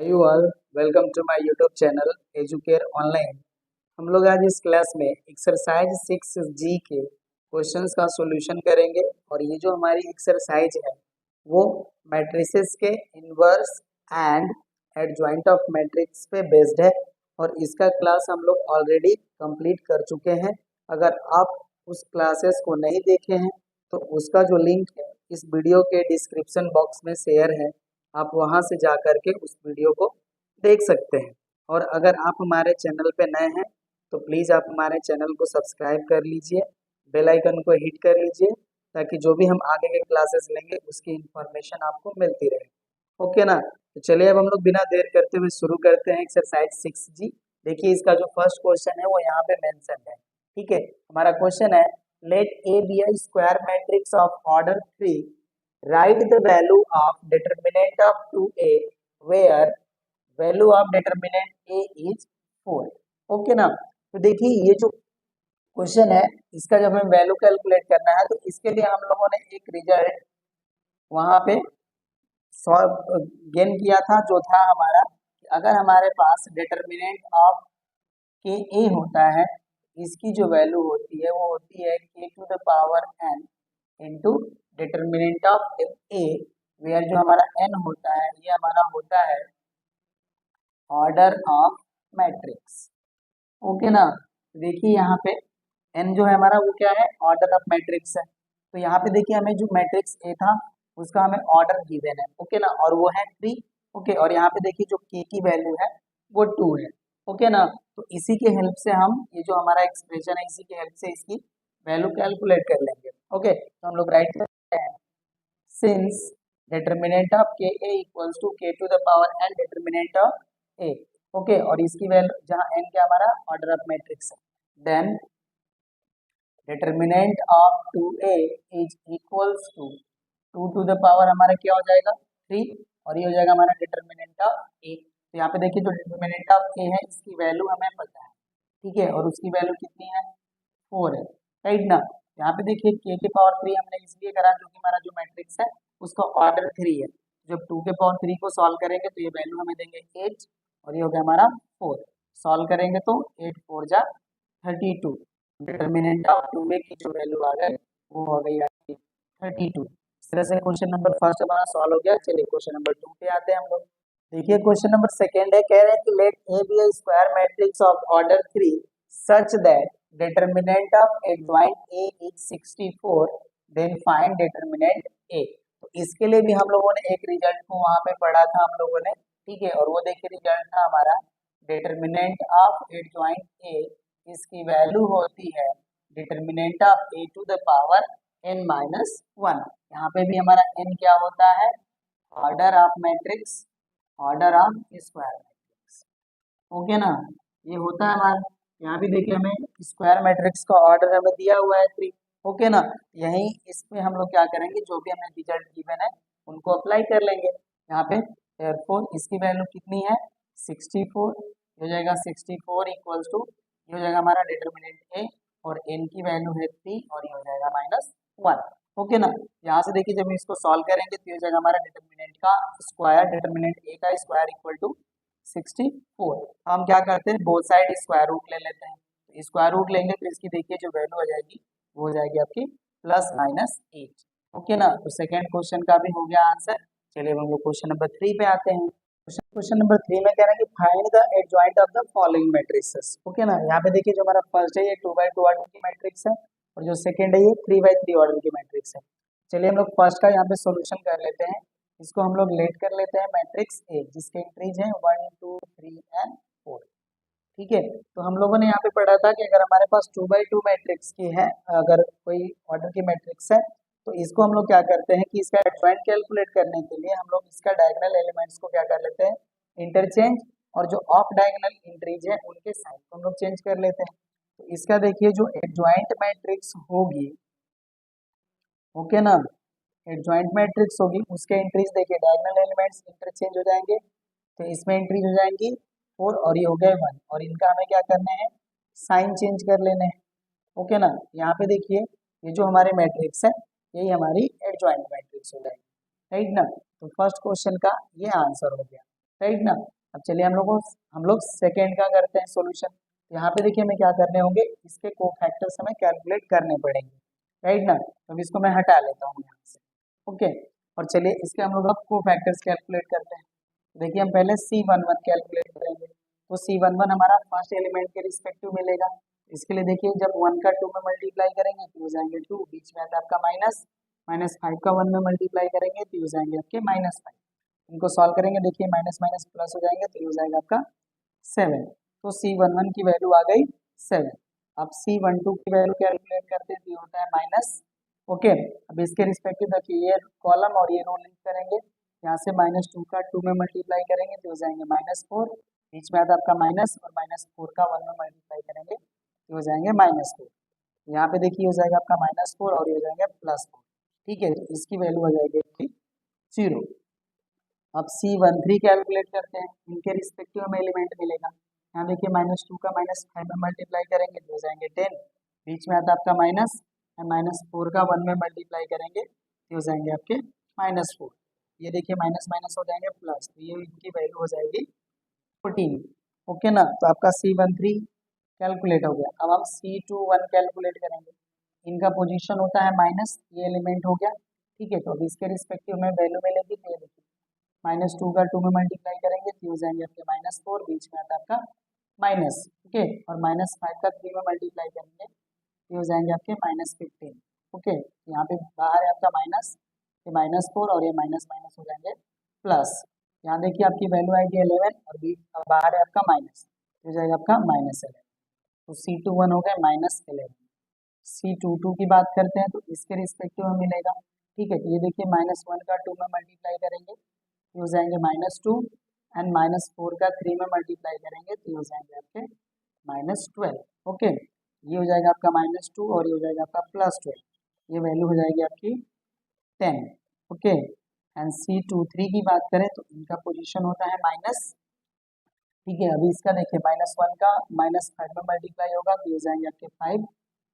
You all welcome to my YouTube channel Educare online. हम लोग आज इस क्लास में एक्सरसाइज 6G के क्वेश्चंस का सॉल्यूशन करेंगे और ये जो हमारी एक्सरसाइज है वो मैट्रिसेस के inverse and adjoint of matrix पे बेस्ड है और इसका क्लास हम लोग ऑलरेडी कंप्लीट कर चुके हैं। अगर आप उस क्लासेस को नहीं देखे हैं तो उसका जो लिंक है इस वीडियो के डिस्क्रिप्शन बॉक्स में शेयर है, आप वहां से जा कर के उस वीडियो को देख सकते हैं। और अगर आप हमारे चैनल पे नए हैं तो प्लीज़ आप हमारे चैनल को सब्सक्राइब कर लीजिए, बेल आइकन को हिट कर लीजिए ताकि जो भी हम आगे के क्लासेस लेंगे उसकी इंफॉर्मेशन आपको मिलती रहे। ओके ना? तो चलिए अब हम लोग बिना देर करते हुए शुरू करते हैं एक्सरसाइज 6G। देखिए इसका जो फर्स्ट क्वेश्चन है वो यहाँ पे मेंशन है। ठीक है, हमारा क्वेश्चन है let A be a square matrix of order 3, write the value of determinant of 2a where value of determinant a is 4। Okay ना? तो देखिए ये जो क्वेश्चन है इसका जब हमें वैल्यू कैलकुलेट करना है तो इसके लिए हम लोगों ने एक रिजल्ट वहां पे सॉल्व गेन किया था, जो था हमारा अगर हमारे पास डिटर्मिनेंट ऑफ के ए होता है, इसकी जो वैल्यू होती है वो होती है k to the power n into determinant of A, where जो हमारा n होता है ये हमारा होता है ऑर्डर ऑफ मैट्रिक्स। ओके ना? देखिए यहाँ पे n जो है हमारा वो क्या है, ऑर्डर ऑफ मैट्रिक्स है। तो यहाँ पे देखिए हमें जो मैट्रिक्स ए था उसका हमें ऑर्डर गिवन है। ओके ना? और वो है 3। ओके, और यहाँ पे देखिए जो k की वैल्यू है वो 2 है। ओके ना? तो इसी के हेल्प से हम ये जो हमारा एक्सप्रेशन है इसी के हेल्प से इसकी वैल्यू कैलकुलेट कर लेंगे। ओके, तो हम लोग राइट करते हैं since determinant of K A equals to k to the power n determinant of A. Okay, और इसकी वैल्यू जहाँ n क्या हमारा ऑर्डर ऑफ मैट्रिक्स है, then determinant of 2a is equals to 2 to the power हमारा क्या हो जाएगा 3, और ये हो जाएगा हमारा डिटर्मिनेंट ऑफ a। तो यहाँ पे देखिए जो डिटर्मिनेंट ऑफ a है इसकी वैल्यू हमें पता है, ठीक है, और उसकी वैल्यू कितनी है 4 है, राइट ना? यहाँ पे देखिए k के पावर 3 हमने इसलिए करा क्योंकि हमारा जो मैट्रिक्स है उसका ऑर्डर 3 है। जब 2 के पावर 3 को सॉल्व करेंगे तो ये वैल्यू हमें देंगे 8 और ये हो गया हमारा 4। सॉल्व करेंगे तो 8 4 जा 32। डिटर्मिनेंट ऑफ 2a की जो वैल्यू आ गई वो हो गई आपकी 32। इस तरह से क्वेश्चन नंबर फर्स्ट हमारा सॉल्व हो गया। चलिए क्वेश्चन नंबर 2 पे आते हैं हम लोग। देखिए क्वेश्चन नंबर सेकंड है, कह रहे हैं कि let A be a square matrix of order 3 such that determinant of adjoint A is 64, then find determinant A। तो इसके लिए भी हम लोगों ने एक रिजल्ट को वहां पे पढ़ा था हम लोगों ने, ठीक है, और वो देखिए रिजल्ट था हमारा डिटर्मिनेंट ऑफ एडजॉइंट ए, इसकी वैल्यू होती है determinant of A to the power n minus 1। यहाँ पे भी हमारा n क्या होता है, order of matrix, order of square matrix. Okay ना? ये होता है हमारा, यहाँ भी देखिए हमें स्क्वायर मैट्रिक्स का ऑर्डर हमें दिया हुआ है 3। ओके ना? यही इसमें हम लोग क्या करेंगे, जो भी हमें रिजल्ट गिवन है उनको अप्लाई कर लेंगे यहाँ पे। therefore इसकी वैल्यू कितनी है 64, हो जाएगा 64 इक्वल्स टू ये हो जाएगा हमारा डिटर्मिनेंट ए और n की वैल्यू है 3 और ये हो जाएगा -1। ओके ना? यहाँ से देखिए जब हम इसको सॉल्व करेंगे तो ये हो जाएगा हमारा डिटर्मिनेंट का स्क्वायर, डिटर्मिनेंट ए का स्क्वायर इक्वल टू 64। हम क्या करते हैं, बोथ साइड स्क्वायर रूट ले लेते हैं। तो स्क्वायर रूट लेंगे तो इसकी देखिए जो वैल्यू हो जाएगी वो हो जाएगी आपकी +-8। ओके ना? तो सेकंड क्वेश्चन का भी हो गया आंसर। चलिए हम लोग क्वेश्चन नंबर 3 पे आते हैं। क्वेश्चन नंबर 3 में कह रहे हैं कि find the adjoint of the following matrices. Okay ना? यहाँ पे देखिए जो हमारा फर्स्ट है ये 2x2 ऑर्डर की मैट्रिक्स है और जो सेकंड है ये 3x3 ऑर्डर की मैट्रिक्स है। चलिए हम लोग फर्स्ट का यहाँ पे सॉल्यूशन कर लेते हैं। इसको हम लोग लेट कर लेते हैं मैट्रिक्स ए, जिसके एंट्रीज हैं 1 2 3 एंड 4। ठीक है, तो हम लोगों ने यहाँ पे पढ़ा था कि अगर हमारे पास 2x2 मैट्रिक्स की है, अगर कोई ऑर्डर की मैट्रिक्स है तो इसको हम लोग क्या करते हैं कि इसका एडजॉइंट कैलकुलेट करने के लिए हम लोग इसका डायगोनल एलिमेंट्स को क्या कर लेते हैं, इंटरचेंज, और जो ऑफ डायगोनल एंट्रीज है उनके साइन को हम लोग चेंज कर लेते हैं। तो इसका देखिए जो एडजॉइंट मैट्रिक्स होगी, ओके ना, एडजॉइंट मैट्रिक्स होगी उसके एंट्रीज देखिए डायगोनल एलिमेंट्स इंटरचेंज हो जाएंगे, तो इसमें एंट्रीज हो जाएंगी 4 और ये हो गए 1, और इनका हमें क्या करना है, साइन चेंज कर लेने हैं। ओके ना? यहाँ पे देखिए ये जो हमारे मैट्रिक्स है यही हमारी एडजॉइंट मैट्रिक्स हो जाएगी, राइट ना? तो फर्स्ट क्वेश्चन का ये आंसर हो गया। राइट ना। अब चलिए हम लोग सेकेंड का करते हैं सॉल्यूशन। यहाँ पे देखिए हमें क्या करने होंगे, इसके कोफैक्टर्स हमें कैलकुलेट करने पड़ेंगे, राइट ना। तो अब इसको मैं हटा लेता हूँ यहाँ से, ओके। और चलिए इसके हम लोग अब कोफैक्टर्स कैलकुलेट करते हैं। देखिए हम पहले C11 कैलकुलेट करेंगे, तो C11 हमारा फर्स्ट एलिमेंट के रिस्पेक्टिव मिलेगा। इसके लिए देखिए जब 1 का 2 में मल्टीप्लाई करेंगे तो हो जाएंगे 2, बीच में आता है आपका माइनस, -5 का 1 में मल्टीप्लाई करेंगे तो हो जाएंगे आपके -5। इनको सॉल्व करेंगे, देखिए माइनस माइनस प्लस हो जाएंगे तो हो जाएगा आपका 7। तो C11 की वैल्यू आ गई 7। अब C12 की वैल्यू कैलकुलेट करते हैं तो ये होता है माइनस, ओके। अब इसके रिस्पेक्टिव देखिए ये कॉलम और ये रो लिंक करेंगे, यहाँ से -2 का 2 में मल्टीप्लाई करेंगे तो हो जाएंगे -4, बीच में आता आपका माइनस, और -4 का 1 में मल्टीप्लाई करेंगे तो हो जाएंगे -4। यहाँ पे देखिए हो जाएगा आपका -4 और ये हो जाएंगे +4, ठीक है। तो इसकी वैल्यू आ जाएगी 0। अब C13 कैलकुलेट करते हैं, इनके रिस्पेक्टिव में एलिमेंट मिलेगा। यहाँ देखिए -2 का -5 में मल्टीप्लाई करेंगे तो हो जाएंगे 10, बीच में आता आपका माइनस, -4 का 1 में मल्टीप्लाई करेंगे तो हो जाएंगे आपके -4। ये देखिए माइनस माइनस हो जाएंगे प्लस, तो ये इनकी वैल्यू हो जाएगी 14, ओके ना। तो आपका C13 कैलकुलेट हो गया। अब हम C21 कैलकुलेट करेंगे, इनका पोजीशन होता है माइनस, ये एलिमेंट हो गया, ठीक है। तो अब इसके रिस्पेक्टिव में वैल्यू मिलेगी, तो ये देखिए -2 का 2 में मल्टीप्लाई करेंगे तो हो जाएंगे आपके -4, बीच में आता आपका माइनस, ओके। और -5 का 3 में मल्टीप्लाई करेंगे तो हो जाएंगे आपके -15, ओके। यहाँ पे बाहर है आपका माइनस, ये -4 और ये माइनस माइनस हो जाएंगे प्लस। यहाँ देखिए आपकी वैल्यू आएगी 11 और बीच बाहर है आपका माइनस, हो जाएगा आपका -11। तो C21 हो गया -11। C22 की बात करते हैं तो इसके रिस्पेक्टिव में मिलेगा, ठीक है। तो ये देखिए -1 का 2 में मल्टीप्लाई करेंगे तो हो जाएंगे -2, एंड -4 का 3 में मल्टीप्लाई करेंगे तो हो जाएंगे आपके -12, ओके। ये हो जाएगा आपका -2 और ये हो जाएगा आपका +12, ये वैल्यू हो जाएगी आपकी 10, ओके। एंड C23 की बात करें तो इनका पोजीशन होता है माइनस, ठीक है। अभी इसका देखिए -1 का -5 में मल्टीप्लाई होगा तो हो जाएंगे आपके 5,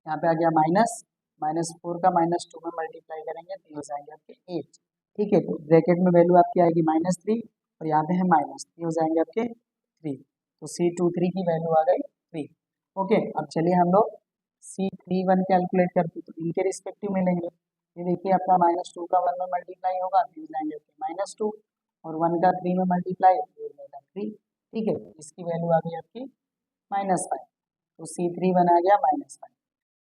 यहाँ पे आ गया माइनस, -4 का -2 में मल्टीप्लाई करेंगे तो हो जाएंगे आपके 8, ठीक है। तो ब्रैकेट में वैल्यू आपकी आएगी -3 और यहाँ पे है माइनस, ये हो जाएंगे आपके 3। तो C23 की वैल्यू आ गई 3, ओके। अब चलिए हम लोग C31 कैलकुलेट करते तो इनके रिस्पेक्टिव मिलेंगे। ये देखिए आपका -2 का 1 में मल्टीप्लाई होगा तो हो जाएंगे आपके -2, और 1 का 3 में मल्टीप्लाई तो हो जाएगा 3, ठीक है। इसकी वैल्यू आ गई आपकी -5, तो C31 आ गया -5।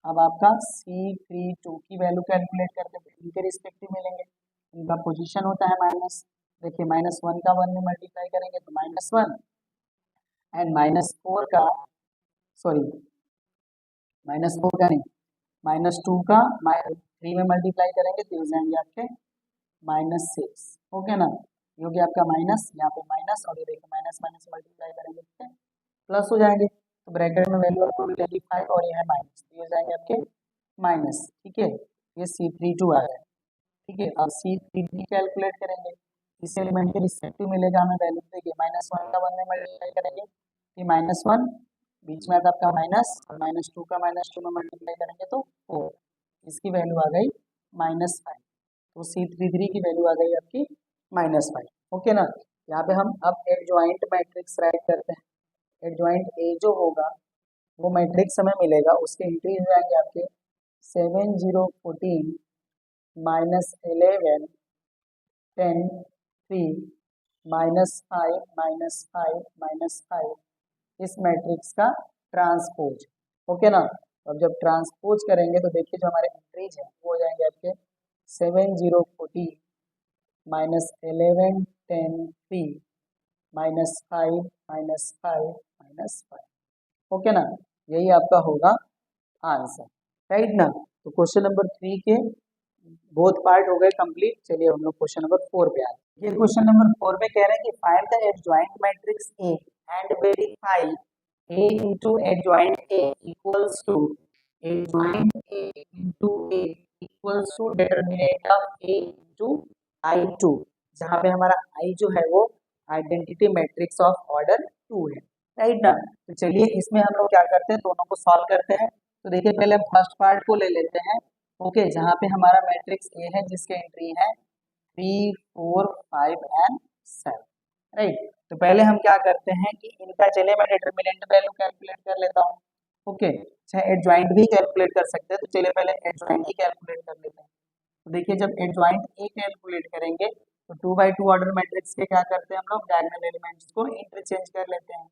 अब आपका C32 की वैल्यू कैलकुलेट करते हैं, इनके रिस्पेक्टिव मिलेंगे, इनका पोजीशन होता है माइनस। देखिए -1 का 1 में मल्टीप्लाई करेंगे तो -1, एंड -4 का, सॉरी -4 का नहीं, -2 का 3 में मल्टीप्लाई करेंगे तो हो जाएंगे आपके -6, ओके ना। ये हो गया आपका माइनस, यहाँ पे माइनस, और ये देखिए माइनस माइनस मल्टीप्लाई करेंगे तो प्लस हो जाएंगे। तो ब्रैकेट में वैल्यू आपको मिलेगी 5 और ये है माइनस, ये हो जाएंगे आपके माइनस, ठीक है। ये C32 आ गया, ठीक है। अब C33 कैलकुलेट करेंगे, इस एलिमेंट के रिस्पेक्टिव मिलेगा हमें वैल्यू, देखिए -1 का 1 में मल्टीप्लाई करेंगे ये -1, बीच में आता आपका माइनस, और -2 का -2 में मल्टीप्लाई करेंगे तो 4, इसकी वैल्यू आ गई -5। तो C33 की वैल्यू आ गई आपकी -5, ओके ना। यहाँ पे हम अब एडजॉइंट मैट्रिक्स राइट करते हैं। एडजॉइंट ए जो होगा वो मैट्रिक्स हमें मिलेगा, उसके इंक्रीज हो जाएंगे आपके 7 0 14 -11 10 3 -5 -5 -5, इस मैट्रिक्स का ट्रांसपोज, ओके ना। अब जब ट्रांसपोज करेंगे तो देखिए जो हमारे इंक्रीज है वो हो जाएंगे आपके 7 0 14 -11 10 3 -5 -5 -5, ओके ना। यही आपका होगा आंसर, राइट ना। तो क्वेश्चन नंबर 3 के बोथ पार्ट हो गए कंप्लीट। चलिए हम लोग क्वेश्चन नंबर 4 पे आते हैं। ये क्वेश्चन नंबर 4 में कह रहे हैं कि find the adjoint matrix A and verify A into adjoint A equals to adjoint A into A equals to determinant of A into I2, जहाँ पे हमारा I जो है वो आइडेंटिटी मैट्रिक्स ऑफ ऑर्डर 2 है, राइट ना। तो चलिए इसमें हम लोग क्या करते हैं, दोनों को सॉल्व करते हैं। तो देखिए पहले हम फर्स्ट पार्ट को ले लेते हैं, ओके। जहाँ पे हमारा मैट्रिक्स ए है जिसके एंट्री है 3 4 5 एंड 7, राइट। तो पहले हम क्या करते हैं कि इनका चलिए मैं डिटरमिनेंट वैल्यू कैलकुलेट कर लेता हूँ। ओके, चाहे एडजॉइंट भी कैलकुलेट कर सकते हैं, तो चलिए पहले एडजॉइंट ही कैलकुलेट कर लेते हैं। तो देखिए जब एडजॉइंट ए कैलकुलेट करेंगे तो 2 by 2 ऑर्डर मैट्रिक्स के क्या करते हैं हम लोग, डायगोनल एलिमेंट्स को इंटरचेंज कर लेते हैं।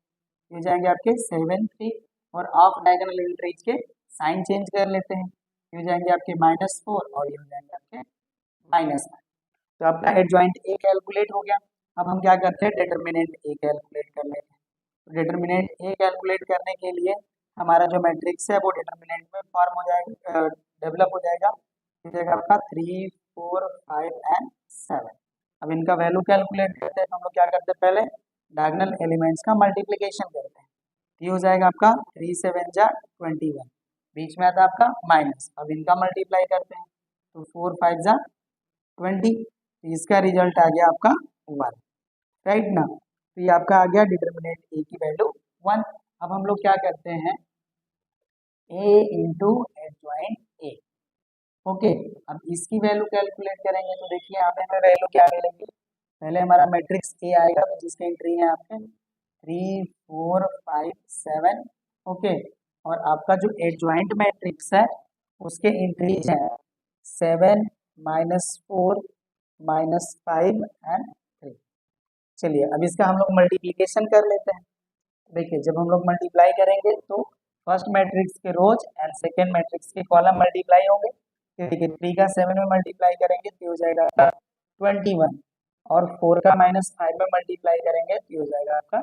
ये जाएंगे आपके 7 3 और ऑफ डायगोनल एंट्रीज के साइन चेंज कर लेते हैं। ये जाएंगे आपके -4 और ये हो जाएंगे आपके -9। तो आपका एडजॉइंट ए कैलकुलेट हो गया। अब हम क्या करते हैं, डिटरमिनेंट ए कैलकुलेट कर लेते हैं। तो डिटरमिनेंट ए कैलकुलेट करने के लिए हमारा जो मैट्रिक्स है वो डिटरमिनेंट में फॉर्म हो जाएगा, डेवलप हो जाएगा। हो जाएगा आपका 3 4 5 एंड 7। अब इनका वैल्यू कैलकुलेट करते हैं, तो हम लोग क्या करते हैं, पहले डायगोनल एलिमेंट्स का मल्टीप्लिकेशन करते हैं। ये हो जाएगा आपका 3 7 जा 21, बीच में आता है आपका माइनस। अब इनका मल्टीप्लाई करते हैं, तो 4 5 जा 20, इसका रिजल्ट आ गया आपका 1, राइट ना। तो ये आपका आ गया डिटरमिनेंट ए की वैल्यू 1। अब हम लोग क्या करते हैं, ए इंटू एडजॉइंट ए। ओके, अब इसकी वैल्यू कैलकुलेट करेंगे तो देखिए यहाँ पे हमें वैल्यू क्या मिलेगी। पहले हमारा मैट्रिक्स ए आएगा, तो जिसके एंट्री है आपके 3 4 5 7। ओके, और आपका जो एडजॉइंट मैट्रिक्स है उसके एंट्रीज है 7 -4 -5 एंड 3। चलिए अब इसका हम लोग मल्टीप्लीकेशन कर लेते हैं। देखिए जब हम लोग मल्टीप्लाई करेंगे तो फर्स्ट मैट्रिक्स के रोज एंड सेकेंड मैट्रिक्स के कॉलम मल्टीप्लाई होंगे। तो देखिए 3 का 7 में मल्टीप्लाई करेंगे तो हो जाएगा आपका 21, और 4 का -5 में मल्टीप्लाई करेंगे तो हो जाएगा आपका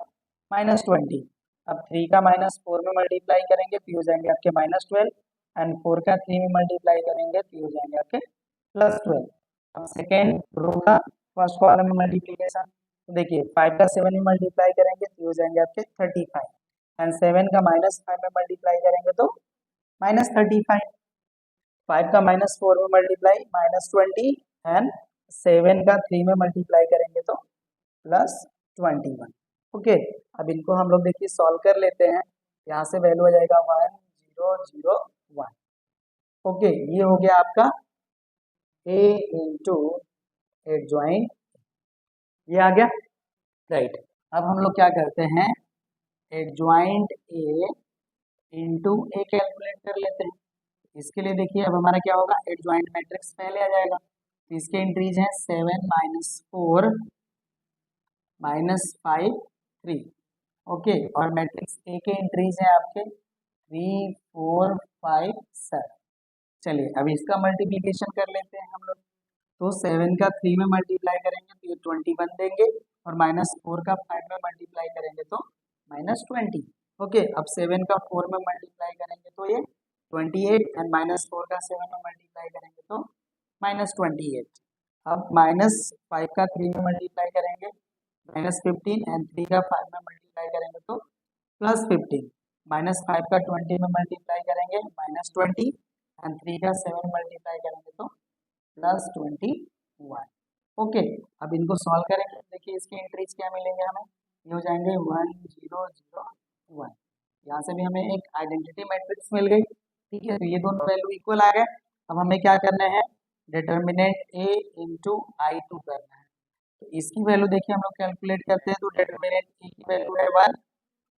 -20। अब 3 का -4 में मल्टीप्लाई करेंगे तो हो जाएंगे आपके -12, एंड 4 का 3 में मल्टीप्लाई करेंगे तो हो जाएंगे आपके +12। अब सेकेंड रो का फर्स्ट कॉलम में मल्टीप्लीकेशन, तो देखिए 5 का 7 में मल्टीप्लाई करेंगे तो हो जाएंगे आपके 35, एंड 7 का -5 में मल्टीप्लाई करेंगे तो -35। 5 का -4 में मल्टीप्लाई -20, एंड 7 का 3 में मल्टीप्लाई करेंगे तो +21। ओके, अब इनको हम लोग देखिए सॉल्व कर लेते हैं। यहाँ से वैल्यू आ जाएगा 1 0 0 1। ओके, ये हो गया आपका ए इंटू एडजॉइंट, ये आ गया, राइट। अब हम लोग क्या करते हैं, adjoint A into A calculate कर लेते हैं। इसके लिए देखिए अब हमारा क्या होगा, एडजॉइंट मैट्रिक्स पहले आ जाएगा। तो इसके एंट्रीज हैं 7 -4 -5 3। ओके, और मैट्रिक्स ए के एंट्रीज हैं आपके 3 4 5 7। चलिए अब इसका मल्टीप्लीकेशन कर लेते हैं हम लोग। तो 7 का 3 में मल्टीप्लाई करेंगे तो ये 21 देंगे, और -4 का 5 में मल्टीप्लाई करेंगे तो -20। ओके, अब 7 का 4 में मल्टीप्लाई करेंगे तो ये 28, एंड -4 का 7 में मल्टीप्लाई करेंगे तो -28। अब -5 का 3 में मल्टीप्लाई करेंगे -15, एंड 3 का 5 में मल्टीप्लाई करेंगे तो +15। -5 का 20 में मल्टीप्लाई करेंगे -20, एंड 3 का 7 मल्टीप्लाई करेंगे तो +21। ओके, अब इनको सॉल्व करेंगे, देखिए इसके एंट्रीज क्या मिलेंगे हमें, ये हो जाएंगे 1 0 0 1। यहाँ से भी हमें एक आइडेंटिटी मैट्रिक्स मिल गई। ठीक है, तो ये दोनों वैल्यू इक्वल आ गए। अब हमें क्या करना है, डिटर्मिनेंट ए इंटू I2 करना है। तो इसकी वैल्यू देखिए हम लोग कैलकुलेट करते हैं, तो डिटर्मिनेंट ए की वैल्यू है 1,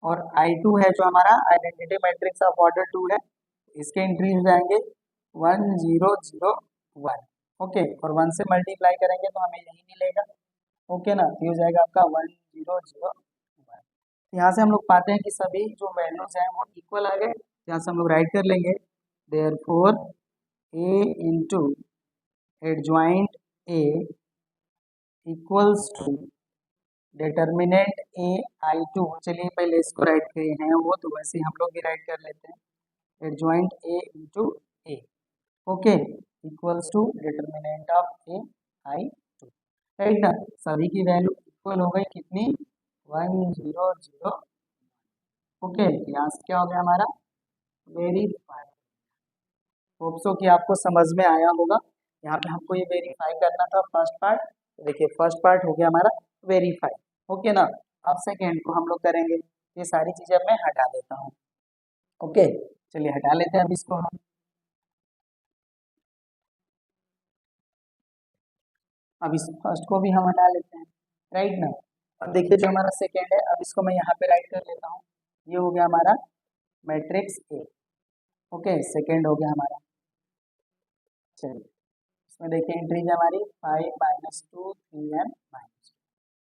और I2 है जो हमारा आइडेंटिटी मैट्रिक्स ऑफ ऑर्डर 2 है, इसके एंट्री हो जाएंगे 1 0 0 1। ओके, और 1 से मल्टीप्लाई करेंगे तो हमें यही मिलेगा। ओके ना, ये हो जाएगा आपका 1 0 0 1। यहाँ से हम लोग पाते हैं कि सभी जो वैल्यूज हैं वो इक्वल आ गए। यहाँ से हम लोग राइट कर लेंगे, therefore A into adjoint A equals to determinant A I2। चलिए पहले इसको राइट किए हैं वो, तो वैसे हम लोग भी राइट कर लेते हैं, adjoint A into A. Okay, equals to determinant of A I2, right ना। सभी की वैल्यू इक्वल हो गई कितनी, 1 0 0। ओके, यहाँ से क्या हो गया हमारा, वेरीफाई। होप सो कि आपको समझ में आया होगा। यहाँ पे हमको ये वेरीफाई करना था फर्स्ट पार्ट, तो देखिए फर्स्ट पार्ट हो गया हमारा वेरीफाई। ओके ना, अब सेकेंड को हम लोग करेंगे। ये सारी चीजें मैं हटा देता हूँ। ओके, चलिए हटा लेते हैं अब इसको हम। अब इस फर्स्ट को भी हम हटा लेते हैं, राइट ना। अब देखिए जो हमारा सेकेंड है, अब इसको मैं यहाँ पे राइट कर लेता हूँ। ये हो गया हमारा मैट्रिक्स ए। ओके, सेकेंड हो गया हमारा। चलिए इसमें देखिए एंट्रीज हमारी 5 -2 3 एंड -2।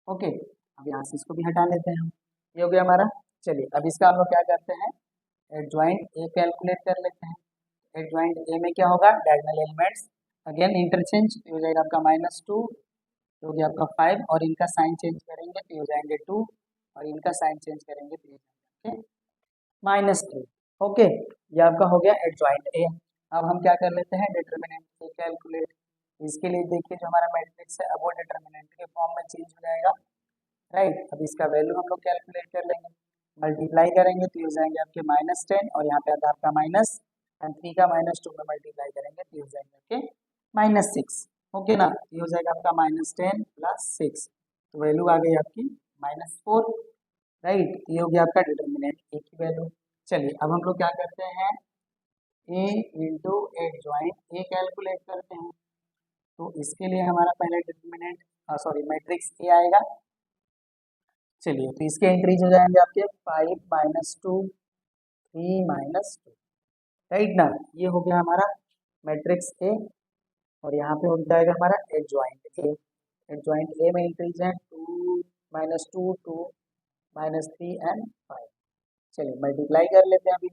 ओके, अब यहाँ से इसको भी हटा लेते हैं हम। ये हो गया हमारा। चलिए अब इसका हम लोग क्या करते हैं, एडजॉइंट ए कैलकुलेट कर लेते हैं। एडजॉइंट ए में क्या होगा, डायगोनल एलिमेंट्स अगेन इंटरचेंज, तो हो जाएगा आपका -2, तो हो गया आपका 5, और इनका साइन चेंज करेंगे तो हो जाएंगे 2, और इनका साइन चेंज करेंगे तो हो जाएंगे -3। ओके, ये आपका हो गया एडजॉइंट ए। अब हम क्या कर लेते हैं, डिटर्मिनेंट ए कैलकुलेट। इसके लिए देखिए जो हमारा मैट्रिक्स है अब वो डिटर्मिनेंट के फॉर्म में चेंज हो जाएगा, राइट। अब इसका वैल्यू हम लोग कैलकुलेट कर लेंगे, मल्टीप्लाई करेंगे तो हो जाएंगे आपके -10, और यहाँ पे आता है आपका माइनस, एंड 3 का -2 में मल्टीप्लाई करेंगे तो हो जाएंगे आपके -6। ओके ना, ये हो जाएगा आपका -10 + 6, तो वैल्यू आ गई आपकी -4, राइट। ये हो गया आपका डिटर्मिनेंट ए की वैल्यू। चलिए अब हम लोग क्या करते हैं, ए इंटू एडजॉइंट ए कैलकुलेट करते हैं। तो इसके लिए हमारा पहले डिटर्मिनेंट सॉरी मैट्रिक्स ए आएगा। चलिए तो इसके एंट्रीज हो जाएंगे आपके 5 -2 3 -2, राइट ना। ये हो गया हमारा मैट्रिक्स ए, और यहाँ पे हो जाएगा हमारा एडजॉइंट ए। एडजॉइंट ए में एंट्रीज हैं 2 -2 2 -3 एंड 5। चलिए मल्टीप्लाई कर लेते हैं अभी।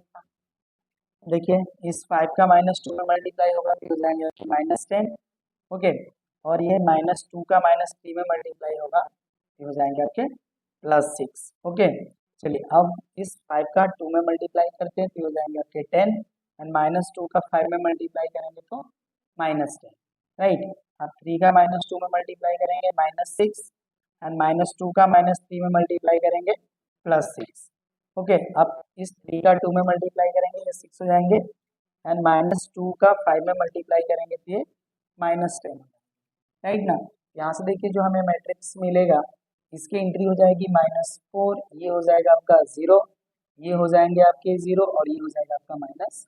देखिए इस 5 का -2 में मल्टीप्लाई होगा तो हो जाएंगे -10। ओके, और ये -2 का -3 में मल्टीप्लाई होगा तो हो जाएंगे आपके +6। ओके, चलिए अब इस 5 का 2 में मल्टीप्लाई करते हैं तो हो जाएंगे आपके 10, एंड -2 का 5 में मल्टीप्लाई करेंगे तो -10, राइट। अब 3 का -2 में मल्टीप्लाई करेंगे -6, एंड -2 का -3 में मल्टीप्लाई करेंगे +6। ओके, अब इस 3 का 2 में मल्टीप्लाई करेंगे ये 6 हो जाएंगे, एंड -2 का 5 में मल्टीप्लाई करेंगे तो ये -10, राइट ना। यहाँ से देखिए जो हमें मैट्रिक्स मिलेगा इसकी एंट्री हो जाएगी -4, ये हो जाएगा आपका 0, ये हो जाएंगे आपके 0, और ये हो जाएगा आपका -4,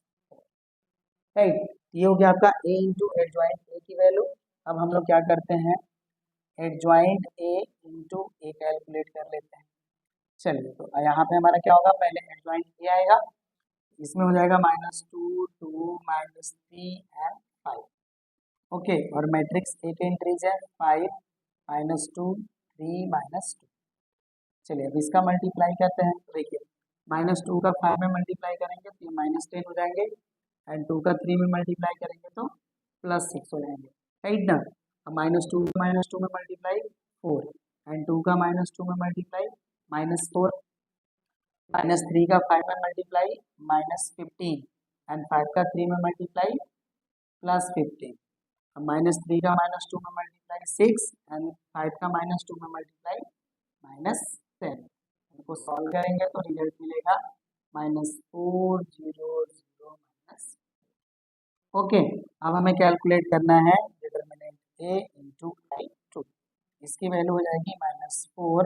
राइट। ये हो गया आपका ए इंटू एडजॉइंट ए की वैल्यू। अब हम लोग क्या करते हैं, adjoint A into A calculate कर लेते हैं। चलिए तो यहाँ पे हमारा क्या होगा, पहले एडजॉइंट ए आएगा, इसमें हो जाएगा -2 2 -3 एंड 5। ओके, और मैट्रिक्स ए के एंट्रीज है 5 -2 3 -2। चलिए अब इसका मल्टीप्लाई करते हैं, तो देखिए -2 का 5 में मल्टीप्लाई करेंगे तो ये -10 हो जाएंगे, एंड 2 का 3 में मल्टीप्लाई करेंगे तो +6 हो जाएंगे, राइट ना। अब -2 का -2 में मल्टीप्लाई 4, एंड 2 का -2 में मल्टीप्लाई -4, -3 का 5 में मल्टीप्लाई -15, एंड 5 का 3 में मल्टीप्लाई +15। अब -3 का -2 में मल्टीप्लाई 6, एंड 5 का -2 में मल्टीप्लाई -10। इनको सॉल्व करेंगे तो रिजल्ट मिलेगा -4 0 0 -। ओके, अब हमें कैलकुलेट करना है डिटर्मिनेंट ए इंटू I2। इसकी वैल्यू हो जाएगी -4,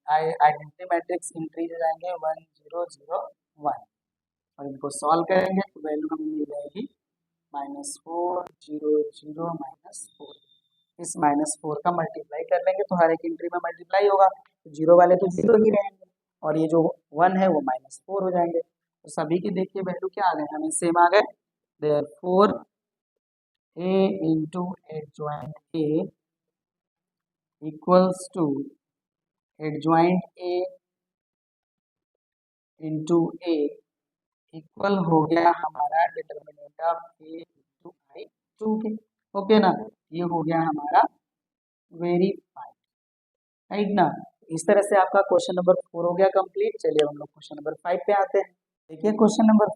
आइडेंटिटी मैट्रिक्स इंक्रीज हो जाएंगे 1 0 0 1, और इनको सॉल्व करेंगे तो वैल्यू हमें मिल जाएगी -4 0 0 -4। इस -4 का मल्टीप्लाई कर लेंगे तो हर एक एंट्री में मल्टीप्लाई होगा, तो 0 वाले तो 0 ही रहेंगे, और ये जो 1 है वो -4 हो जाएंगे। तो सभी की देखिए वैल्यू क्या आ गए, हमें सेम आ गए। Therefore A into adjoint A equals to adjoint A into A equal हो गया हमारा determinant of A into I2 के। ओके ना, ये हो गया हमारा वेरीफाइड, राइट ना। इस तरह से आपका क्वेश्चन नंबर 4 हो गया कंप्लीट। चलिए हम लोग क्वेश्चन नंबर 5 पे आते हैं। देखिए क्वेश्चन नंबर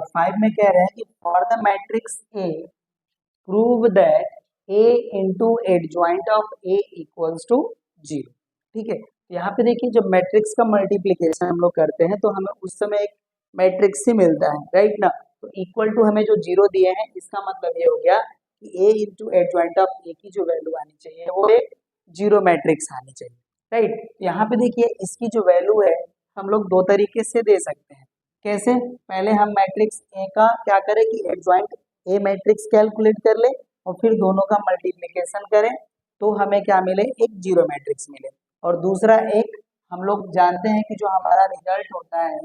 5 में कह रहे हैं कि for the matrix A prove that A into adjoint of A equals to 0। ठीक है, यहाँ पे देखिए जब मैट्रिक्स का मल्टीप्लीकेशन हम लोग करते हैं तो हमें उस समय एक मैट्रिक्स ही मिलता है, राइट ना। तो इक्वल टू हमें जो 0 दिए हैं इसका मतलब ये हो गया कि ए इंटू एडजॉइंट ऑफ ए की जो वैल्यू आनी चाहिए वो एक 0 मैट्रिक्स आनी चाहिए, राइट। यहाँ पे देखिए इसकी जो वैल्यू है हम लोग दो तरीके से दे सकते हैं। कैसे, पहले हम मैट्रिक्स ए का क्या करें कि एडजॉइंट ए मैट्रिक्स कैलकुलेट कर ले, और फिर दोनों का मल्टीप्लिकेशन करें, तो हमें क्या मिले, एक जीरो मैट्रिक्स मिले। और दूसरा एक हम लोग जानते हैं कि जो हमारा रिजल्ट होता है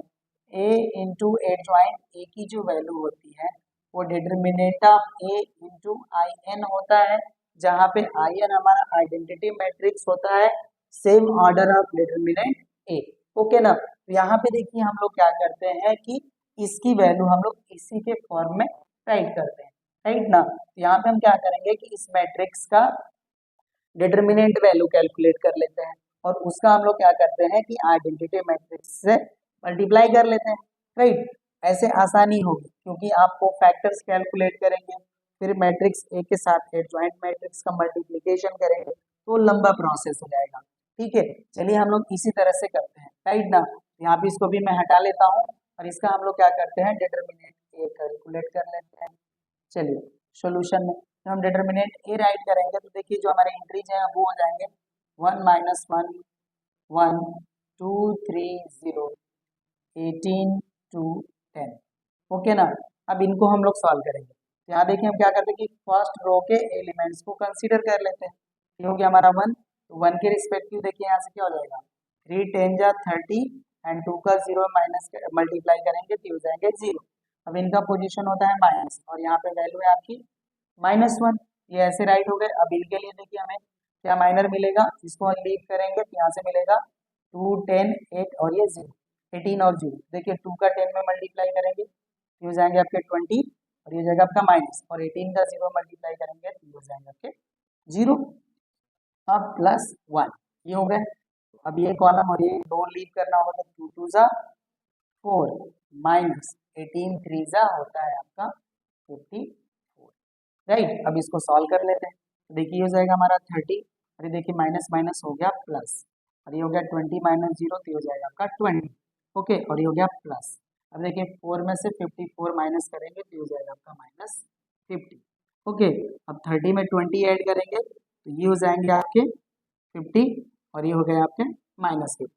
ए इंटू एडजॉइंट ए की जो वैल्यू होती है वो determinant of A into I n होता है, जहाँ पे आई एन हमारा आइडेंटिटी मैट्रिक्स होता है, same order of determinant A. Okay ना। तो यहाँ पे देखिए हम लोग क्या करते हैं कि इसकी वैल्यू हम लोग इसी के फॉर्म में राइट करते हैं, राइट ना। तो यहाँ पे हम क्या करेंगे कि इस मैट्रिक्स का डिटर्मिनेंट वैल्यू कैलकुलेट कर लेते हैं और उसका हम लोग क्या करते हैं कि आइडेंटिटी मैट्रिक्स से मल्टीप्लाई कर लेते हैं, राइट। ऐसे आसानी होगी क्योंकि आपको फैक्टर्स कैलकुलेट करेंगे, फिर मैट्रिक्स ए के साथ एडजॉइंट मैट्रिक्स का मल्टीप्लिकेशन करेंगे, तो लंबा प्रोसेस हो जाएगा। ठीक है, चलिए हम लोग इसी तरह से करते हैं, राइट ना। यहाँ पे इसको भी मैं हटा लेता हूँ और इसका हम लोग क्या करते हैं, डिटर्मिनेंट ए कैलकुलेट कर लेते हैं। चलिए सॉल्यूशन में हम डिटर्मिनेंट ए राइट करेंगे तो देखिए जो हमारे एंट्रीज हैं वो हो जाएंगे 1 माइनस 1 1 2 3 0 18 2 10। ओके ना। अब इनको हम लोग सॉल्व करेंगे। यहाँ देखिए हम क्या करते हैं कि फर्स्ट रो के एलिमेंट्स को कंसीडर कर लेते हैं। ये हो गया हमारा 1, तो 1 के रिस्पेक्टिव देखिए यहाँ से क्या हो जाएगा 3 10 जा 30 एंड 2 का 0 माइनस मल्टीप्लाई करेंगे तो हो जाएंगे 0। अब इनका पोजीशन होता है माइनस और यहाँ पे वैल्यू है आपकी -1, ये ऐसे राइट हो गए। अब इनके लिए देखिए हमें क्या माइनर मिलेगा, इसको लीव करेंगे तो यहाँ से मिलेगा 2 10 8 और ये 0 18 और 0। देखिए 2 का 10 में मल्टीप्लाई करेंगे तो हो जाएंगे आपके 20 और ये हो जाएगा आपका माइनस, और 18 का 0 मल्टीप्लाई करेंगे तो हो जाएंगे आपके 0। अब +1 ये हो गए। अब ये कॉलम और ये दो लीव करना होगा तो 2 2 जा 4 माइनस 18 3 जा होता है आपका 54, राइट। अब इसको सॉल्व कर लेते हैं तो देखिए हो जाएगा हमारा 30 और ये देखिए माइनस माइनस हो गया प्लस, और ये हो गया 20 माइनस 0 तो ये हो जाएगा आपका 20। ओके, और ये हो गया प्लस। अब देखिए 4 में से 54 माइनस करेंगे तो ये हो जाएगा आपका -50। ओके, अब 30 में 20 ऐड करेंगे तो ये हो जाएंगे आपके 50 और ये हो गया आपके -50।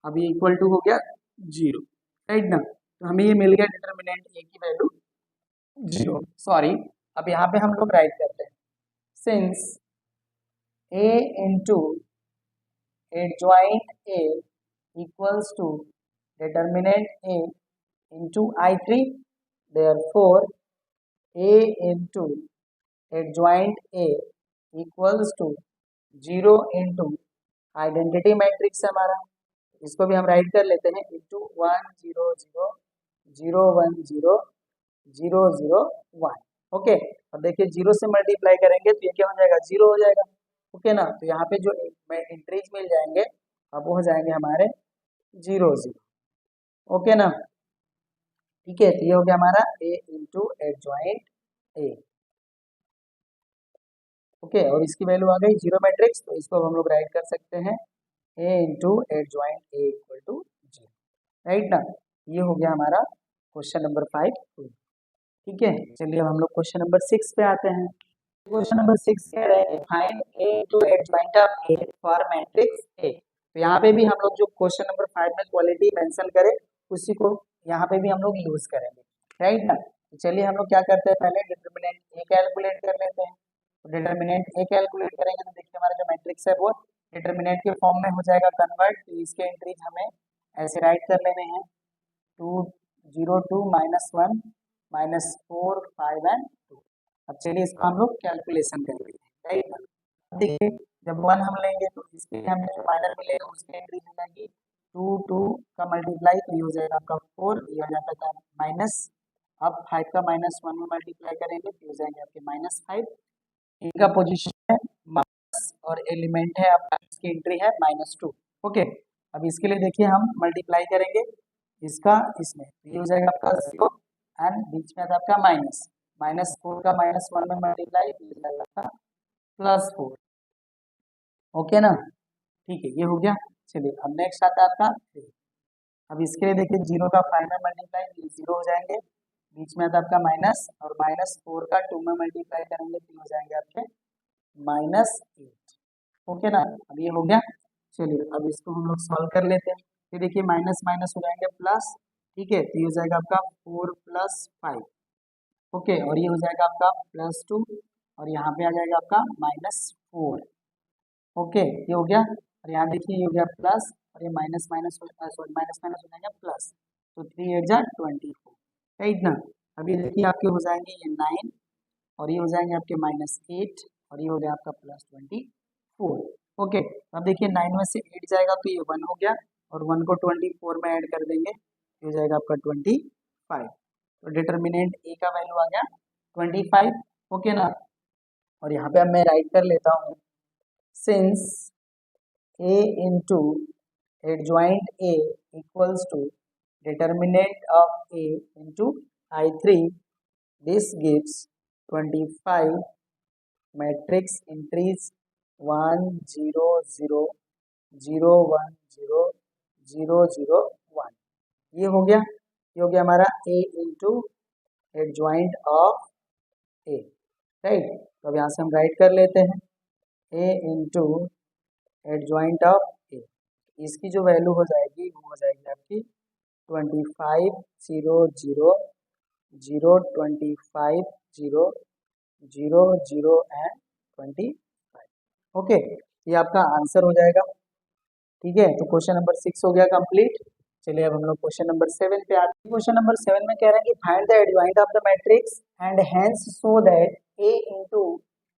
अब ये इक्वल टू हो गया 0, राइट ना। तो हमें ये मिल गया डिटर्मिनेंट ए की वैल्यू 0, सॉरी। अब यहाँ पे हम लोग राइट करते हैं since a into adjoint a equals to determinant a into I3, therefore a into adjoint a equals to 0 into identity matrix हमारा, इसको भी हम राइट कर लेते हैं इंटू 1 0 0 0 1 0 0 0 1। ओके, और देखिए 0 से मल्टीप्लाई करेंगे तो ये क्या हो जाएगा 0 हो जाएगा। ओके ना। तो यहाँ पे जो एंट्रीज मिल जाएंगे अब वो हो जाएंगे हमारे 0 0। ओके ना, ठीक है। तो ये हो गया हमारा a into adjoint a। Okay, और इसकी वैल्यू आ गई 0 मैट्रिक्स, तो इसको हम लोग राइट कर सकते हैं a into adjoint a equal to 0, right ना। ये हो गया हमारा क्वेश्चन नंबर 5। ठीक है, चलिए अब हम लोग क्वेश्चन नंबर 6 पे आते हैं। क्वेश्चन नंबर 6 कह रहे हैं find a into adjoint of a for matrix a। तो यहाँ पे भी हम लोग जो क्वेश्चन नंबर 5 में क्वालिटी मेंशन करें उसी को यहाँ पे भी हम लोग यूज करेंगे, राइट ना। तो चलिए हम लोग क्या करते हैं, पहले डिटर्मिनेंट a कैलकुलेट कर लेते हैं। तो डिटर्मिनेंट a कैलकुलेट करेंगे तो देखिए हमारा जो मैट्रिक्स है वो डिटर्मिनेंट के फॉर्म में हो जाएगा कन्वर्ट। तो इसके एंट्रीज हमें ऐसे राइट कर लेने हैं 2 0 2 -1 -4 5 एंड 2। अब चलिए इसको हम लोग कैलकुलेशन करेंगे, राइट। देखिए जब 1 हम लेंगे तो इसके हमें जो माइनर मिलेगा उसकी एंट्री हो जाएगी 2 2 का मल्टीप्लाई तो ये हो जाएगा आपका 4, ये हो जाता है माइनस। अब 5 का -1 में मल्टीप्लाई करेंगे तो हो जाएंगे आपके -5। इनका पोजीशन है माइनस और एलिमेंट है आपका, इसकी एंट्री है -2। ओके, अब इसके लिए देखिए हम मल्टीप्लाई करेंगे इसका इसमें, ये हो जाएगा आपका 0 एंड बीच में आपका -4 का -1 में मल्टीप्लाई हो जाएगा आपका +4। ओके ना, ठीक है, ये हो गया। चलिए अब नेक्स्ट आता है आपका 3। अब इसके लिए देखिए 0 का 5 में मल्टीप्लाई 0 हो जाएंगे, बीच में आता आपका माइनस और -4 का 2 में मल्टीप्लाई करेंगे तो हो जाएंगे आपके -8। ओके ना, अब ये हो गया। चलिए अब इसको हम लोग सॉल्व कर लेते हैं। ये देखिए माइनस माइनस हो जाएंगे प्लस, ठीक है। तो ये हो जाएगा आपका 4 + 5। ओके, और ये हो जाएगा आपका +2 और यहाँ पे आ जाएगा आपका -4। ओके, ये हो गया। और यहाँ देखिए ये हो गया प्लस, और ये minus minus sorry minus minus हो जाएगा प्लस। तो 3 8 जा 24, राइट ना। अभी देखिए आपके हो जाएंगे ये 9, और ये हो जाएंगे आपके -8, और ये हो गया आपका +24। ओके, अब देखिए 9 में से 8 जाएगा तो ये 1 हो गया, और 1 को 24 में ऐड कर देंगे, ये हो जाएगा आपका 25। तो डिटर्मिनेंट ए का वैल्यू आ गया 25। ओके ना। और यहाँ पे अब मैं राइट कर लेता हूँ, since a into adjoint a equals to determinant of a into I3, this gives 25 matrix entries 1 0 0 0 1 0 0 0 1। ये हो गया, ये हो गया हमारा a into adjoint of a, right. तो अब यहाँ से हम राइट कर लेते हैं a into adjoint of a। इसकी जो वैल्यू हो जाएगी वो हो जाएगी आपकी 25 0 0 0 25 0 0 0 एंड 25। ओके, ये आपका आंसर हो जाएगा। ठीक है, तो क्वेश्चन नंबर 6 हो गया कंप्लीट। चलिए अब हम लोग क्वेश्चन नंबर 7 पे आते हैं। क्वेश्चन नंबर 7 में कह रहे हैं कि find the adjoint of the matrix and hence show that a into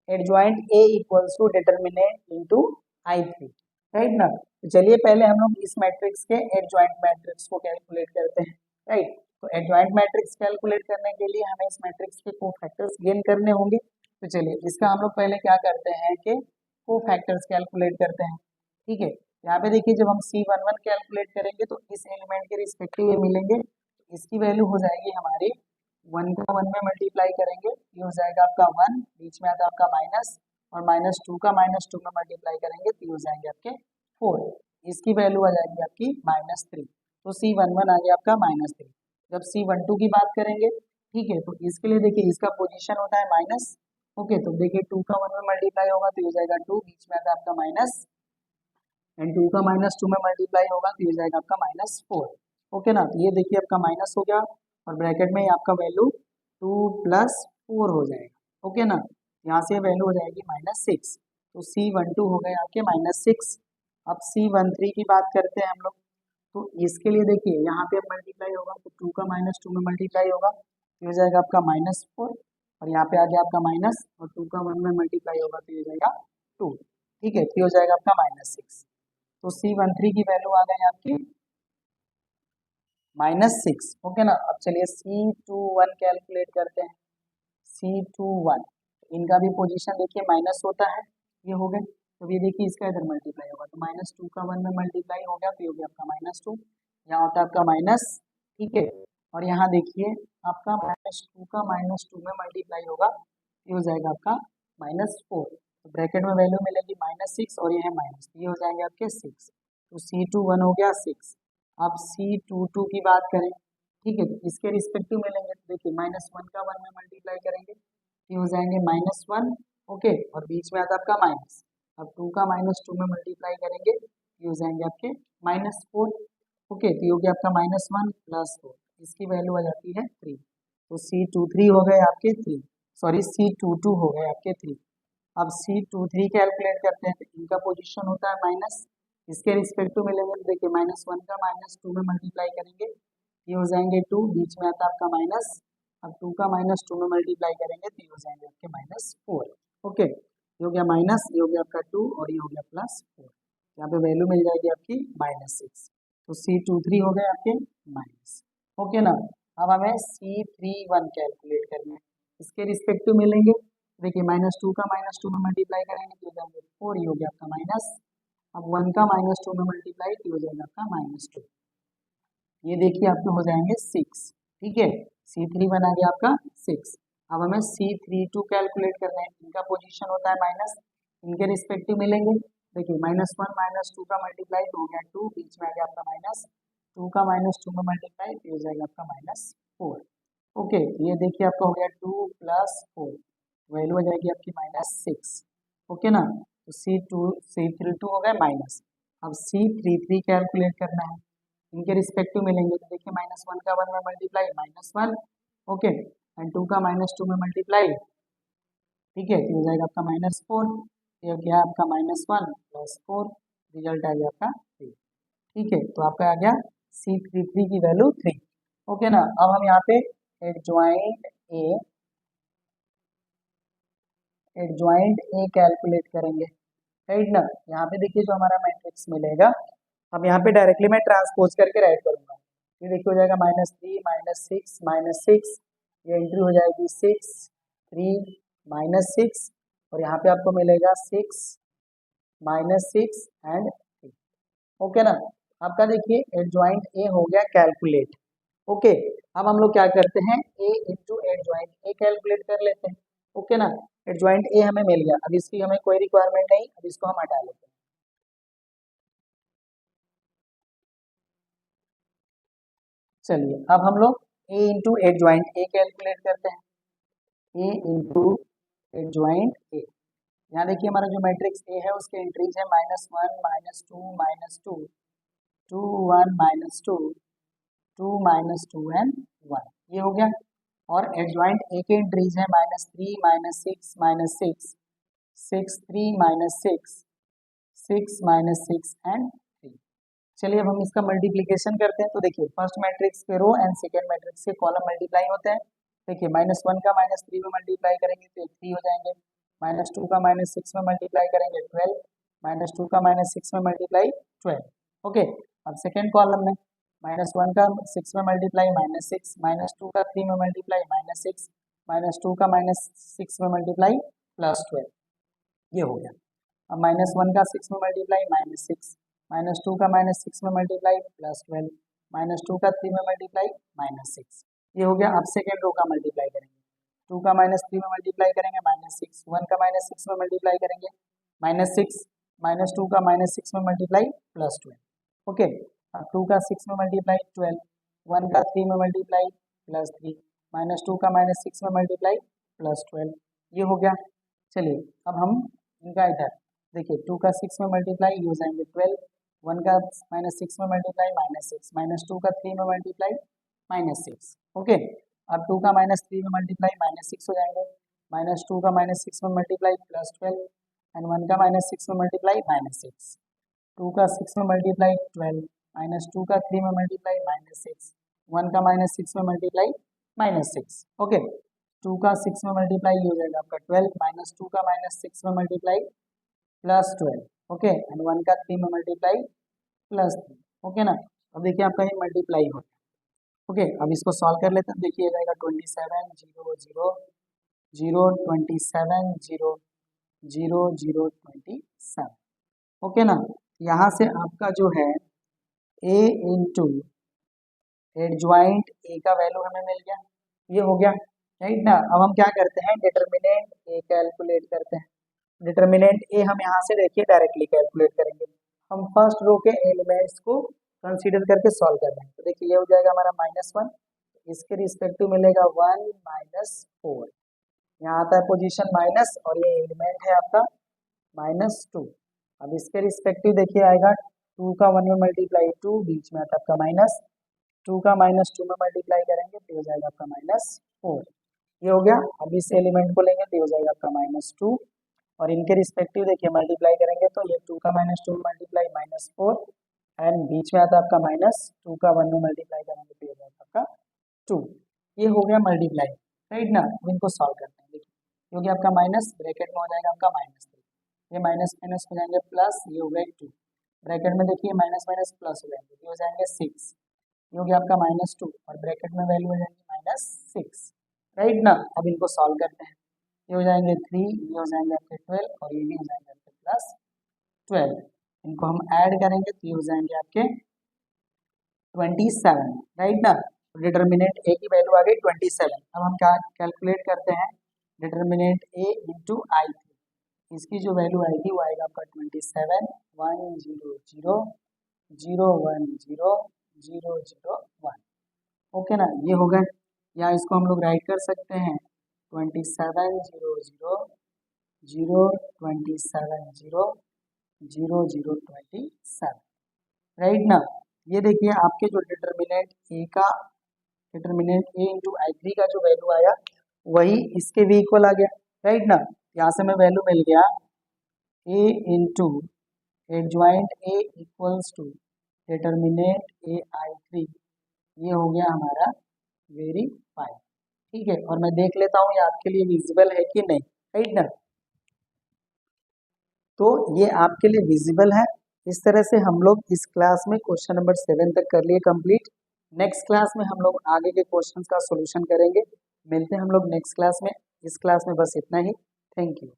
adjoint a equals to determinant into I3, right ना। तो चलिए पहले हम लोग इस मैट्रिक्स के एडजॉइंट मैट्रिक्स को कैलकुलेट करते हैं, राइट। तो एडजॉइंट मैट्रिक्स कैलकुलेट करने के लिए हमें इस मैट्रिक्स के कोफैक्टर्स गेन करने होंगे। तो चलिए इसका हम लोग पहले क्या करते हैं कि कोफैक्टर्स कैलकुलेट करते हैं। ठीक है, यहाँ पे देखिए जब हम C11 कैलकुलेट करेंगे तो इस एलिमेंट के रिस्पेक्टिव ये मिलेंगे, इसकी वैल्यू हो जाएगी हमारी 1 का 1 में मल्टीप्लाई करेंगे, ये हो जाएगा आपका 1, बीच में आता है आपका माइनस, और -2 का -2 में मल्टीप्लाई करेंगे तो ये हो जाएंगे आपके 4, इसकी वैल्यू आ जाएगी आपकी -3। तो C11 आ गया आपका -3। जब C12 की बात करेंगे, ठीक है, तो इसके लिए देखिए इसका पोजीशन होता है माइनस। ओके, तो देखिए 2 का 1 में मल्टीप्लाई होगा तो ये हो जाएगा 2, बीच में आता है आपका माइनस, एंड 2 का -2 में मल्टीप्लाई होगा तो ये हो जाएगा आपका -4। ओके ना, तो ये देखिए आपका माइनस हो गया, और ब्रैकेट में आपका वैल्यू 2 + 4 हो जाएगा। ओके ना, यहाँ से वैल्यू हो जाएगी -6। तो C12 हो गए आपके -6। अब C13 की बात करते हैं हम लोग। तो इसके लिए देखिए यहाँ पे अब मल्टीप्लाई होगा तो 2 का -2 में मल्टीप्लाई होगा तो हो जाएगा आपका -4, और यहाँ पे आ गया आपका माइनस, और 2 का 1 में मल्टीप्लाई होगा तो ये हो जाएगा 2। ठीक है, तो ये हो जाएगा आपका -6। तो C13 की वैल्यू आ गई आपकी -6। ओके ना। अब चलिए C21 कैलकुलेट करते हैं। C21 इनका भी पोजीशन देखिए माइनस होता है, ये हो गए। तो ये देखिए इसका इधर मल्टीप्लाई होगा तो -2 का 1 में मल्टीप्लाई हो गया तो ये हो गया आपका -2, यहाँ होता है आपका माइनस। ठीक है, और यहाँ देखिए आपका -2 का -2 में मल्टीप्लाई होगा, ये हो जाएगा आपका -4। तो ब्रैकेट में वैल्यू मिलेगी -6, और ये है माइनस, ये हो जाएंगे आपके 6। तो C21 हो गया 6। अब C22 की बात करें, ठीक है, तो इसके रिस्पेक्टिव मिलेंगे तो देखिए -1 का 1 में मल्टीप्लाई करेंगे, ये हो जाएंगे -1। ओके, और बीच में आता है आपका माइनस। अब 2 का -2 में मल्टीप्लाई करेंगे, ये हो जाएंगे आपके -4। ओके, तो ये हो गया आपका -1 + 4, इसकी वैल्यू आ जाती है 3। तो C23 हो गए आपके 3, सॉरी C22 हो गए आपके 3। अब C23 कैलकुलेट करते हैं तो इनका पोजीशन होता है माइनस, इसके रिस्पेक्टिव मिलेंगे तो देखिए -1 का -2 में मल्टीप्लाई करेंगे, ये हो जाएंगे 2, बीच में आता है आपका माइनस। अब 2 का -2 में मल्टीप्लाई करेंगे तो ये हो जाएंगे आपके -4। ओके, ये हो गया माइनस, ये हो गया आपका 2, और ये हो गया +4। यहाँ पे वैल्यू मिल जाएगी आपकी -6। तो C23 हो गए आपके माइनस। ओके ना। अब हमें C31 कैलकुलेट करना है, इसके रिस्पेक्टिव मिलेंगे, देखिए -2 का -2 में मल्टीप्लाई करेंगे तो हो जाएंगे 4, ये हो गया आपका माइनस। अब 1 का -2 में मल्टीप्लाई तो हो जाएगा आपका -2, ये देखिए आपके हो जाएंगे 6। ठीक है, C31 आ गया आपका 6। अब हमें C32 कैलकुलेट करना है, इनका पोजीशन होता है माइनस, इनके रिस्पेक्टिव मिलेंगे, देखिए -1 -2 का मल्टीप्लाई तो हो गया 2, बीच में आ गया आपका माइनस, 2 का -2 में मल्टीप्लाई तो हो जाएगा आपका -4। ओके, ये देखिए आपका हो गया 2 + 4, वैल्यू आ जाएगी आपकी -6। ओके ना, तो C32 हो गया माइनस। अब C33 कैलकुलेट करना है, इनके रिस्पेक्टिव मिलेंगे तो देखिए -1 का 1 में मल्टीप्लाई -1, ओके, एंड 2 का -2 में मल्टीप्लाई, ठीक है, तो हो जाएगा आपका -4। ये क्या है आपका -1 + 4, रिजल्ट आ गया आपका 3। ठीक है, तो आपका आ गया C33 की वैल्यू 3। ओके ना। अब हम यहाँ पे एडजॉइंट ए कैलकुलेट करेंगे, राइट ना। यहाँ पे देखिए जो हमारा मैट्रिक्स मिलेगा, अब यहाँ पे डायरेक्टली मैं ट्रांसपोज करके राइट करूंगा। ये देखिए हो जाएगा -3 -6 -6, ये एंट्री हो जाएगी 6 3 -6, और यहाँ पे आपको मिलेगा 6 -6 एंड 3। ओके ना। आपका देखिए एडजॉइंट ए हो गया कैलकुलेट। ओके, अब हम लोग क्या करते हैं, ए इंटू एडजॉइंट ए कैलकुलेट कर लेते हैं। ओके ना। एडजॉइंट ए हमें मिल गया, अब इसकी हमें कोई रिक्वायरमेंट नहीं, अब इसको हम हटा लेते हैं। चलिए अब हम लोग ए इंटू एडजॉइंट ए कैलकुलेट करते हैं। ए इंटू एडजॉइंट ए, यहाँ देखिए हमारा जो मैट्रिक्स ए है उसके एंट्रीज है -1 -2 -2 2 1 -2 2 -2 एंड 1, ये हो गया। और एडजॉइंट ए के एंट्रीज है -3 -6 -6 6 3 -6 6 -6 एंड 3। चलिए अब हम इसका मल्टीप्लीकेशन करते हैं। तो देखिए फर्स्ट मैट्रिक्स के रो एंड सेकेंड मैट्रिक्स के कॉलम मल्टीप्लाई होते हैं। देखिए -1 का -3 में मल्टीप्लाई करेंगे तो 3 हो जाएंगे, -2 का -6 में मल्टीप्लाई करेंगे 12, -2 का -6 में मल्टीप्लाई 12। ओके, अब सेकेंड कॉलम में -1 का 6 में मल्टीप्लाई -6, -2 का 3 में मल्टीप्लाई -6, -2 का -6 में मल्टीप्लाई +12, ये हो गया। अब -1 का 6 में मल्टीप्लाई -6, -2 का -6 में मल्टीप्लाई +12, -2 का 3 में मल्टीप्लाई -6, ये हो गया। अब सेकेंड रो का मल्टीप्लाई करेंगे, 2 का -3 में मल्टीप्लाई करेंगे -6, 1 का -6 में मल्टीप्लाई करेंगे -6, -2 का -6 में मल्टीप्लाई +12। ओके, अब 2 का 6 में मल्टीप्लाई 12, 1 का 3 में मल्टीप्लाई +3, -2 का -6 में मल्टीप्लाई +12, ये हो गया। चलिए अब हम इनका इधर देखिए 2 का 6 में मल्टीप्लाई ये हो जाएंगे 12, 1 का -6 में मल्टीप्लाई -6, -2 का 3 में मल्टीप्लाई -6। ओके, अब 2 का -3 में मल्टीप्लाई -6 हो जाएंगे, -2 का -6 में मल्टीप्लाई +12 एंड 1 का -6 में मल्टीप्लाई -6, 2 का 6 में मल्टीप्लाई 12, -2 का 3 में मल्टीप्लाई -6, 1 का -6 में मल्टीप्लाई -6। ओके, 2 का 6 में मल्टीप्लाई हो जाएगा आपका 12, -2 का -6 में मल्टीप्लाई +12। ओके, एंड 1 का 3 में मल्टीप्लाई +3। ओके ना। अब देखिए आपका ये मल्टीप्लाई हो गया। ओके, अब इसको सॉल्व कर लेते हैं। देखिए जाएगा 27 0 0 0 27 0 0 0 27। ओके ना। यहाँ से आपका जो है ए इंटू एडजॉइंट ए का वैल्यू हमें मिल गया, ये हो गया, राइट ना। अब हम क्या करते हैं, डिटर्मिनेंट ए कैलकुलेट करते हैं। डिटर्मिनेंट ए हम यहाँ से देखिए डायरेक्टली कैलकुलेट करेंगे। हम फर्स्ट रो के एलिमेंट्स को कंसीडर करके सॉल्व कर रहे हैं। तो देखिए ये हो जाएगा हमारा -1, इसके रिस्पेक्टिव मिलेगा 1 -4, यहाँ आता है पोजीशन माइनस और ये एलिमेंट है आपका -2। अब इसके रिस्पेक्टिव देखिए आएगा 2 का 1 में मल्टीप्लाई 2, बीच में आता है आपका -2 का -2 में मल्टीप्लाई करेंगे तो हो जाएगा आपका -4, ये हो गया। अब इस एलिमेंट को लेंगे तो हो जाएगा आपका -2 और इनके रिस्पेक्टिव देखिए मल्टीप्लाई करेंगे तो ये 2 का -2 में मल्टीप्लाई -4 एंड बीच में आता है आपका -2 का 1 में मल्टीप्लाई करेंगे तो हो जाएगा आपका 2, ये हो गया मल्टीप्लाई, राइट ना। अब इनको सॉल्व करते हैं। देखिए ये हो गया आपका माइनस, ब्रैकेट में हो जाएगा आपका -3, ये माइनस माइनस हो जाएंगे प्लस, ये हो गया 2, ब्रैकेट में देखिए माइनस माइनस प्लस हो जाएंगे, ये हो जाएंगे 6, ये हो गया आपका -2 और ब्रैकेट में वैल्यू हो जाएगी -6, राइट ना। अब इनको सॉल्व करते हैं। ये हो जाएंगे 3, ये हो जाएंगे आपके 12 और ये भी हो जाएंगे आपके +12, इनको हम ऐड करेंगे तो ये हो जाएंगे आपके 27, राइट ना। डिटर्मिनेंट ए की वैल्यू आ गई 27। अब हम क्या कैलकुलेट करते हैं, डिटर्मिनेंट ए इंटू I3, इसकी जो वैल्यू आएगी वो आएगा आपका 27 1 0 0 0 1 0 0 0 1। ओके ना, ये हो गए। या इसको हम लोग राइट कर सकते हैं 27 0 0 0 27 0 0 0 27, राइट ना। ये देखिए आपके जो डिटर्मिनेंट ए इंटू I3 का जो वैल्यू आया वही इसके भी इक्वल आ गया, राइट ना। यहाँ से हमें वैल्यू मिल गया A into adjoint A equals to determinant A I 3, ये हो गया हमारा वेरीफाई। ठीक है, और मैं देख लेता हूँ ये आपके लिए विजिबल है कि नहीं, राइट ना। तो ये आपके लिए विजिबल है। इस तरह से हम लोग इस क्लास में क्वेश्चन नंबर 7 तक कर लिए कंप्लीट। नेक्स्ट क्लास में हम लोग आगे के क्वेश्चंस का सॉल्यूशन करेंगे। मिलते हैं हम लोग नेक्स्ट क्लास में। इस क्लास में बस इतना ही। Thank you.